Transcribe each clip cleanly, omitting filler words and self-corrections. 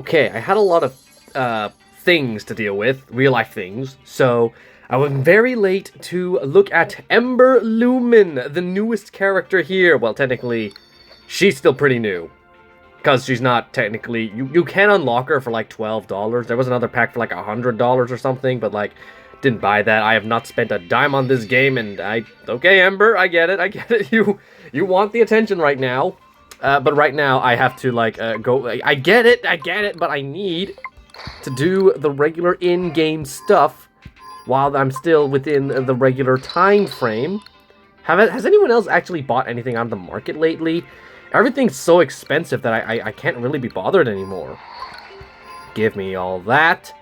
Okay, I had a lot of things to deal with, real-life things, so I was very late to look at Ember Lumen, the newest character here. Well, technically, she's still pretty new, because she's not technically... You can unlock her for, like, $12. There was another pack for, like, $100 or something, but, like, didn't buy that. I have not spent a dime on this game, and Okay, Ember, I get it. You want the attention right now. But right now, I have to, like, go... I get it, but I need to do the regular in-game stuff while I'm still within the regular time frame. Has anyone else actually bought anything on the market lately? Everything's so expensive that I can't really be bothered anymore. Give me all that.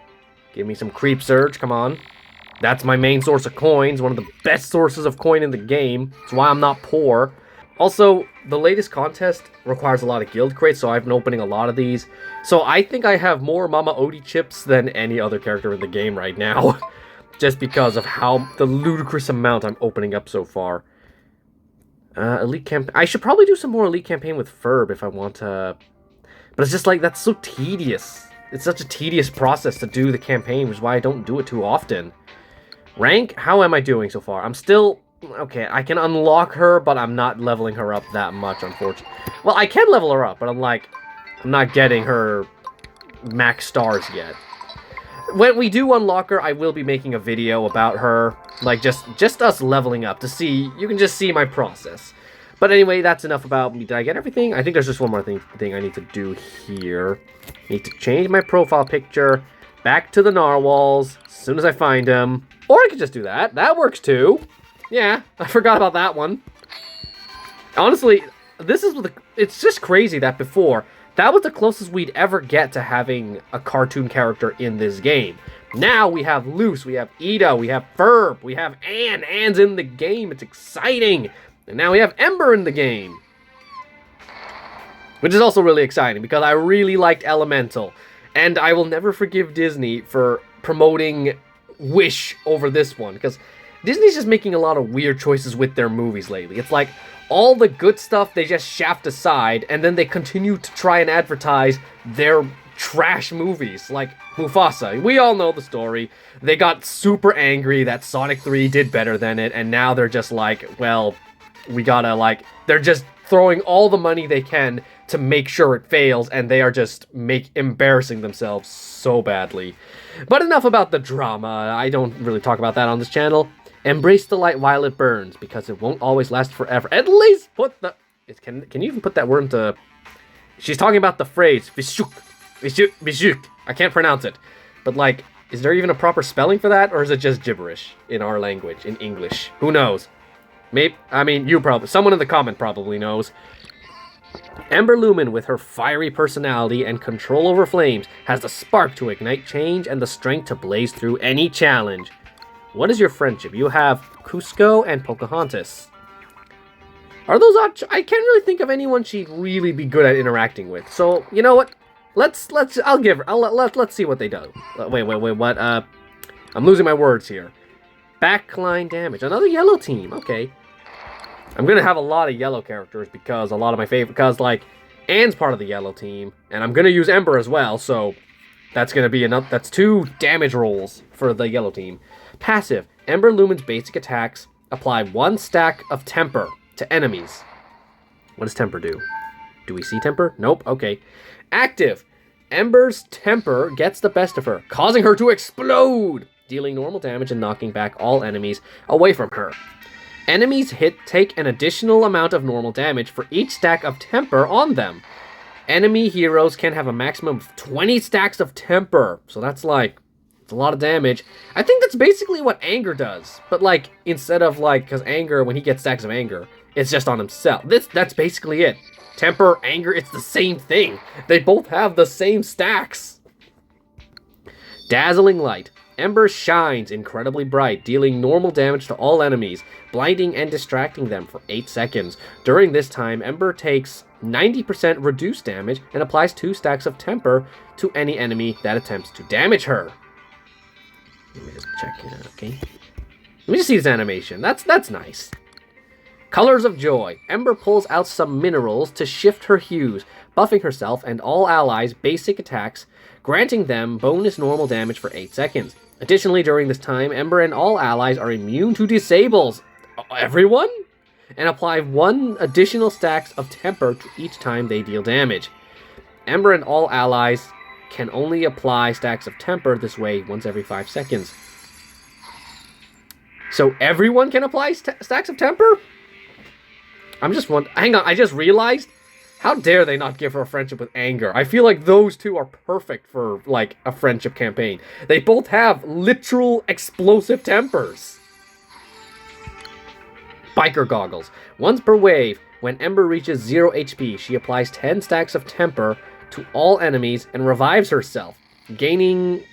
Give me some creep surge, come on. That's my main source of coins, one of the best sources of coin in the game. That's why I'm not poor. Also, the latest contest requires a lot of guild crates, so I've been opening a lot of these. So I think I have more Mama Odie chips than any other character in the game right now. Just because of the ludicrous amount I'm opening up so far. Elite campaign. I should probably do some more Elite campaign with Ferb if I want to... But it's just like, that's so tedious. It's such a tedious process to do the campaign, which is why I don't do it too often. Rank? How am I doing so far? I'm still... Okay, I can unlock her, but I'm not leveling her up that much, unfortunately. Well, I can level her up, but I'm not getting her max stars yet. When we do unlock her, I will be making a video about her, like, just us leveling up to see, you can just see my process. But anyway, that's enough about me. Did I get everything? I think there's just one more thing I need to do here. I need to change my profile picture back to the narwhals as soon as I find them. Or I could just do that. That works too. Yeah, I forgot about that one. Honestly, it's just crazy that before, that was the closest we'd ever get to having a cartoon character in this game. Now we have Luce, we have Ida, we have Ferb, we have Anne. Anne's in the game, it's exciting. And now we have Ember in the game. Which is also really exciting, because I really liked Elemental. And I will never forgive Disney for promoting Wish over this one, because Disney's just making a lot of weird choices with their movies lately. It's like, all the good stuff they just shaft aside, and then they continue to try and advertise their trash movies, like Mufasa. We all know the story. They got super angry that Sonic 3 did better than it, and now they're just like, well, we gotta, like, they're just throwing all the money they can to make sure it fails, and they are just embarrassing themselves so badly. But enough about the drama. I don't really talk about that on this channel. Embrace the light while it burns, because it won't always last forever. At least put the... Can you even put that word into... She's talking about the phrase, vishuk. Vishuk. I can't pronounce it. But, like, is there even a proper spelling for that? Or is it just gibberish in our language, in English? Who knows? Maybe... I mean, you probably... Someone in the comment probably knows. Ember Lumen, with her fiery personality and control over flames, has the spark to ignite change and the strength to blaze through any challenge. What is your friendship? You have Cusco and Pocahontas. Are those... I can't really think of anyone she'd really be good at interacting with. So, you know what? Let's see what they do. Wait, what? I'm losing my words here. Backline damage. Another yellow team. Okay. I'm gonna have a lot of yellow characters because a lot of my favorite... Because, like, Anne's part of the yellow team. And I'm gonna use Ember as well, so... That's gonna be enough... That's 2 damage rolls for the yellow team. Passive. Ember Lumen's basic attacks apply 1 stack of temper to enemies. What does temper do? Do we see temper? Nope. Okay. Active. Ember's temper gets the best of her, causing her to explode, dealing normal damage and knocking back all enemies away from her. Enemies take an additional amount of normal damage for each stack of temper on them. Enemy heroes can have a maximum of 20 stacks of temper. So that's like... It's a lot of damage. I think that's basically what anger does. But, like, instead of, like, because anger, when he gets stacks of anger, it's just on himself. That's basically it. Temper, anger, it's the same thing. They both have the same stacks. Dazzling light. Ember shines incredibly bright, dealing normal damage to all enemies, blinding and distracting them for 8 seconds. During this time, Ember takes 90% reduced damage and applies 2 stacks of temper to any enemy that attempts to damage her. Let me just check it out, okay? Let me just see this animation. That's nice. Colors of Joy. Ember pulls out some minerals to shift her hues, buffing herself and all allies' basic attacks, granting them bonus normal damage for 8 seconds. Additionally, during this time, Ember and all allies are immune to disables. Everyone? And apply 1 additional stacks of temper to each time they deal damage. Ember and all allies can only apply stacks of temper this way once every 5 seconds. So everyone can apply stacks of temper? I'm just wondering. Hang on, I just realized. How dare they not give her a friendship with anger? I feel like those two are perfect for, like, a friendship campaign. They both have literal explosive tempers. Biker Goggles. Once per wave, when Ember reaches 0 HP, she applies 10 stacks of temper to all enemies and revives herself, gaining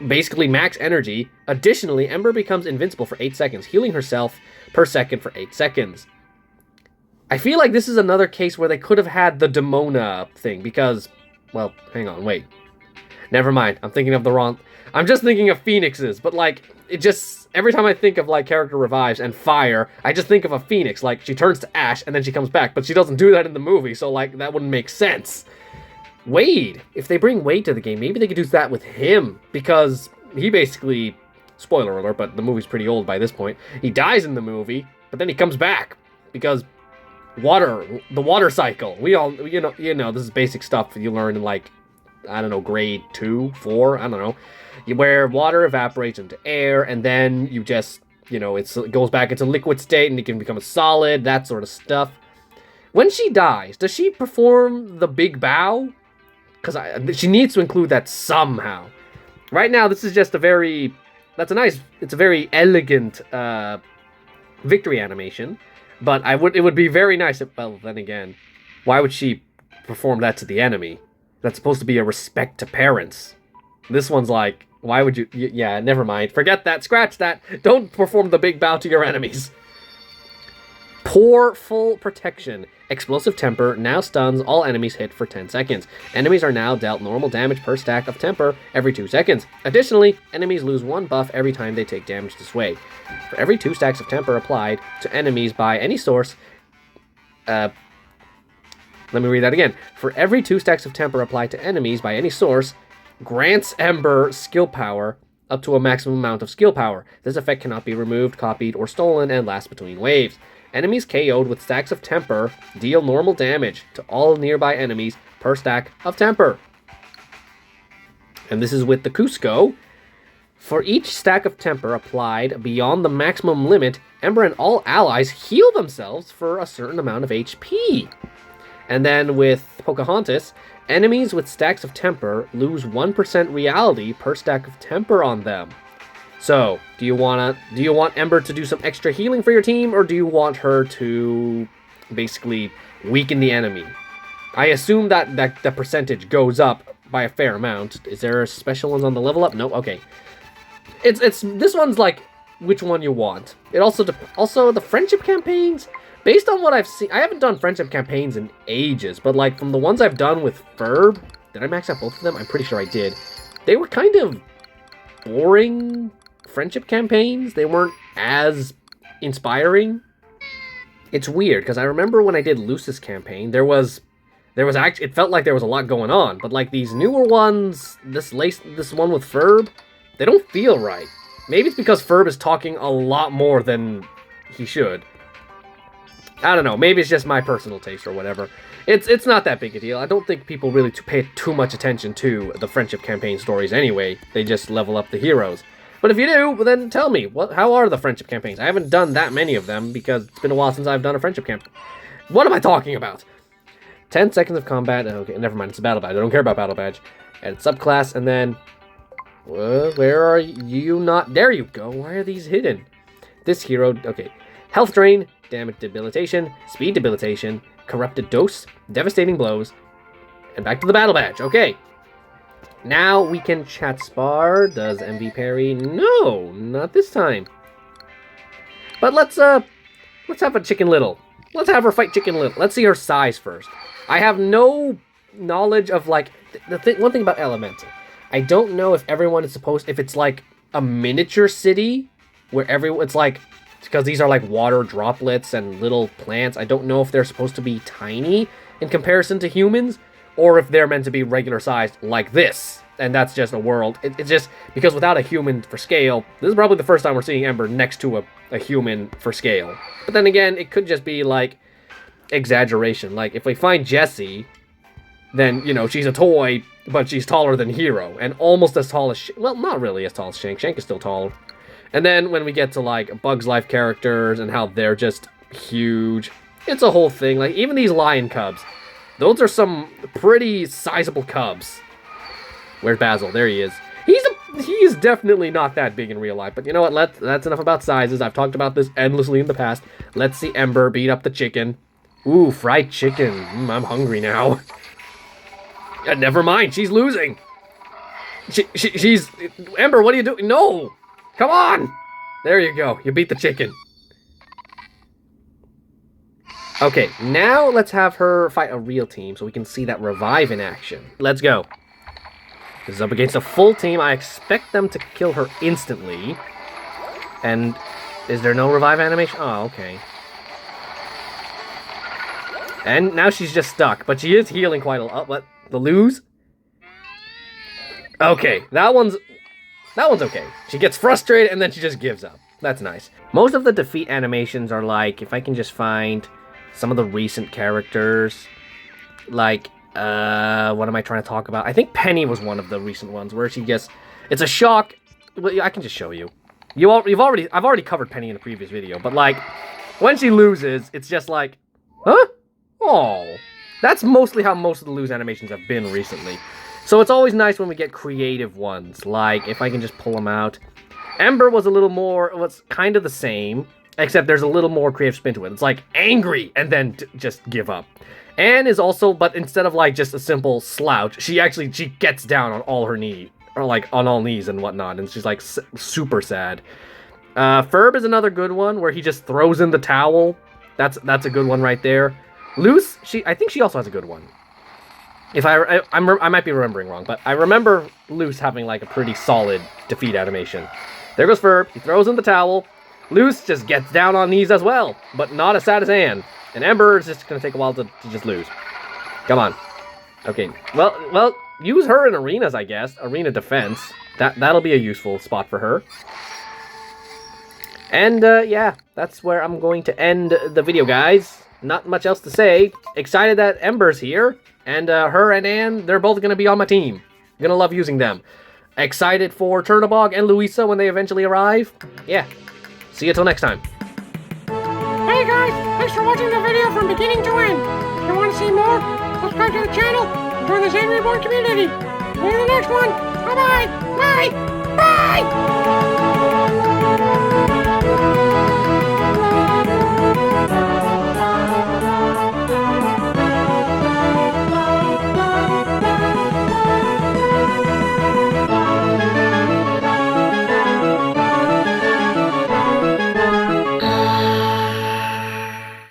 basically max energy. Additionally, Ember becomes invincible for 8 seconds, healing herself per second for 8 seconds. I feel like this is another case where they could have had the Demona thing, because, well, hang on, wait. Never mind, I'm thinking of the wrong... I'm just thinking of phoenixes, but, like, it just... Every time I think of, like, character revives and fire, I just think of a phoenix. Like, she turns to ash and then she comes back, but she doesn't do that in the movie, so, like, that wouldn't make sense. Wade. If they bring Wade to the game, maybe they could do that with him, because he basically... Spoiler alert, but the movie's pretty old by this point. He dies in the movie, but then he comes back, because... the water cycle. We all, you know, this is basic stuff you learn in, like, I don't know, grade 2, 4, I don't know. Where water evaporates into air, and then you just, you know, it goes back into liquid state, and it can become a solid, that sort of stuff. When she dies, does she perform the big bow? Because she needs to include that somehow. Right now, this is just a very, it's a very elegant victory animation. But it would be very nice if, well, then again, why would she perform that to the enemy? That's supposed to be a respect to parents. This one's like, why would you, yeah, never mind. Forget that, scratch that. Don't perform the big bow to your enemies. Poor full protection. Explosive temper now stuns all enemies hit for 10 seconds. Enemies are now dealt normal damage per stack of temper every 2 seconds. Additionally, enemies lose 1 buff every time they take damage this way. For every 2 stacks of temper applied to enemies by any source... let me read that again. For every 2 stacks of temper applied to enemies by any source, grants Ember skill power up to a maximum amount of skill power. This effect cannot be removed, copied, or stolen and lasts between waves. Enemies KO'd with stacks of temper deal normal damage to all nearby enemies per stack of temper. And this is with the Cusco. For each stack of temper applied beyond the maximum limit, Ember and all allies heal themselves for a certain amount of HP. And then with Pocahontas, enemies with stacks of temper lose 1% reality per stack of temper on them. So, do you want Ember to do some extra healing for your team, or do you want her to basically weaken the enemy? I assume that the percentage goes up by a fair amount. Is there special ones on the level up? No? Okay. It's this one's like which one you want. It also the friendship campaigns, based on what I've seen, I haven't done friendship campaigns in ages, but like from the ones I've done with Ferb, did I max out both of them? I'm pretty sure I did. They were kind of boring friendship campaigns. They weren't as inspiring. It's weird because I remember when I did Lucis campaign, there was actually, it felt like there was a lot going on, but like these newer ones, this one with Ferb, they don't feel right. Maybe it's because Ferb is talking a lot more than he should. I don't know. Maybe it's just my personal taste or whatever. It's not that big a deal. I don't think people really pay too much attention to the friendship campaign stories anyway. They just level up the heroes. But if you do, well then tell me, how are the friendship campaigns? I haven't done that many of them because it's been a while since I've done a friendship campaign. What am I talking about? 10 seconds of combat. Okay, never mind. It's a battle badge. I don't care about battle badge. And subclass, and then... where are you not? There you go. Why are these hidden? This hero... Okay. Health drain, damage debilitation, speed debilitation, corrupted dose, devastating blows, and back to the battle badge. Okay. Now we can chat spar. Does MV parry? No, not this time. But let's have a Chicken Little. Let's have her fight Chicken Little. Let's see her size first. I have no knowledge of like one thing about Elemental. I don't know if everyone is supposed, if it's like a miniature city where it's like because these are like water droplets and little plants. I don't know if they're supposed to be tiny in comparison to humans, or if they're meant to be regular sized like this. And that's just a world. It's just because without a human for scale, this is probably the first time we're seeing Ember next to a human for scale. But then again, it could just be like exaggeration. Like if we find Jessie, then, you know, she's a toy, but she's taller than Hero, and almost as tall as well, not really as tall as Shank. Shank is still taller. And then when we get to like Bug's Life characters and how they're just huge, it's a whole thing. Like even these lion cubs, those are some pretty sizable cubs. Where's Basil? There he is. He is definitely not that big in real life. But you know what? That's enough about sizes. I've talked about this endlessly in the past. Let's see Ember beat up the chicken. Ooh, fried chicken. I'm hungry now. Never mind. She's losing. She's... Ember, what are you doing? No! Come on! There you go. You beat the chicken. Okay, now let's have her fight a real team so we can see that revive in action. Let's go. This is up against a full team. I expect them to kill her instantly. And is there no revive animation? Oh, okay. And now she's just stuck, but she is healing quite a lot. What? The lose? Okay, that one's okay. She gets frustrated and then she just gives up. That's nice. Most of the defeat animations are like, if I can just find some of the recent characters, like, what am I trying to talk about? I think Penny was one of the recent ones where she gets, it's a shock. Well, I can just show you. I've already covered Penny in a previous video, but like, when she loses, it's just like, huh? Oh, that's mostly how most of the lose animations have been recently. So it's always nice when we get creative ones, like, if I can just pull them out. Ember was a little more, was kind of the same, except there's a little more creative spin to it. It's like, angry, and then just give up. Anne is also, but instead of like just a simple slouch, she gets down on all her knee, or like on all knees and whatnot, and she's like super sad. Ferb is another good one, where he just throws in the towel. That's a good one right there. Luce, I think she also has a good one. If I might be remembering wrong, but I remember Luce having like a pretty solid defeat animation. There goes Ferb, he throws in the towel. Luce just gets down on knees as well, but not as sad as Anne. And Ember is just gonna take a while to just lose. Come on. Okay, well, use her in arenas, I guess. Arena defense. That'll be a useful spot for her. And, yeah, that's where I'm going to end the video, guys. Not much else to say. Excited that Ember's here. And her and Anne, they're both going to be on my team. I'm going to love using them. Excited for Turnabog and Louisa when they eventually arrive. Yeah. See you till next time. Hey guys, thanks for watching the video from beginning to end. If you want to see more, subscribe to the channel and join the Zainreborn community. See you in the next one. Bye-bye. Bye. Bye.